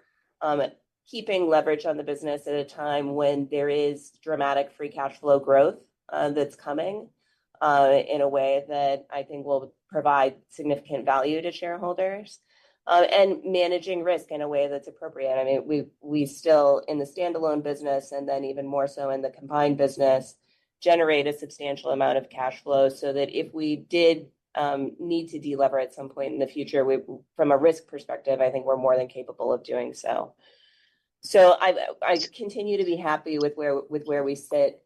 keeping leverage on the business at a time when there is dramatic free cash flow growth that's coming in a way that I think will provide significant value to shareholders. And managing risk in a way that's appropriate. I mean, we still, in the standalone business, and then even more so in the combined business, generate a substantial amount of cash flow, so that if we did need to delever at some point in the future, from a risk perspective, I think we're more than capable of doing so. So I continue to be happy with where we sit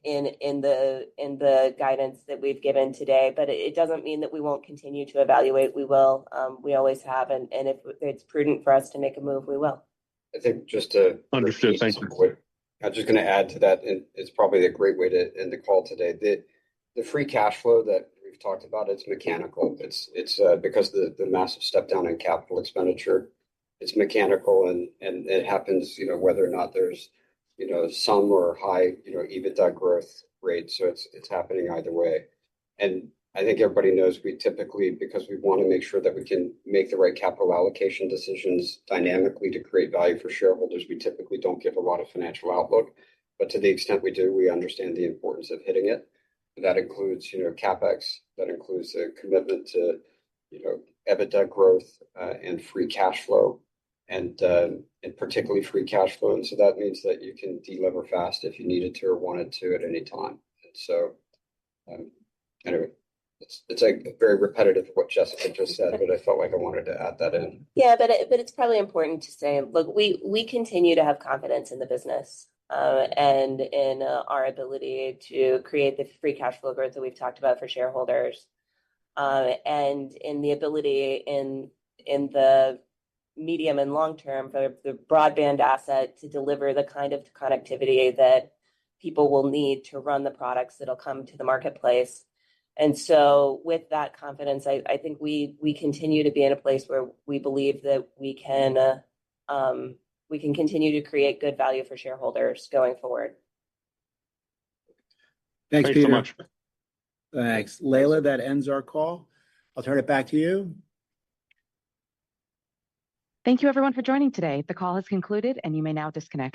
in the guidance that we've given today, but it doesn't mean that we won't continue to evaluate. We will. We always have, and if it's prudent for us to make a move, we will. I think just to understood. Thank you. I'm just going to add to that, and it's probably a great way to end the call today. The free cash flow that we've talked about, it's mechanical. It's because the massive step down in capital expenditure. It's mechanical, and it happens, whether or not there's some or high, EBITDA growth rate. So it's happening either way. And I think everybody knows we typically, because we want to make sure that we can make the right capital allocation decisions dynamically to create value for shareholders, we typically don't give a lot of financial outlook. But to the extent we do, we understand the importance of hitting it. That includes, CapEx. That includes a commitment to, EBITDA growth and free cash flow. And particularly free cash flow. And so that means that you can delever fast if you needed to or wanted to at any time. And so, anyway, it's like very repetitive what Jessica just said, but I felt like I wanted to add that in. Yeah, but it's probably important to say, look, we continue to have confidence in the business and in our ability to create the free cash flow growth that we've talked about for shareholders, and in the ability in the medium and long term for the broadband asset to deliver the kind of connectivity that people will need to run the products that'll come to the marketplace. And so with that confidence, I think we continue to be in a place where we believe that we can continue to create good value for shareholders going forward. Thanks, Peter. So much. Thanks. Layla, that ends our call. I'll turn it back to you. Thank you everyone for joining today. The call has concluded and you may now disconnect.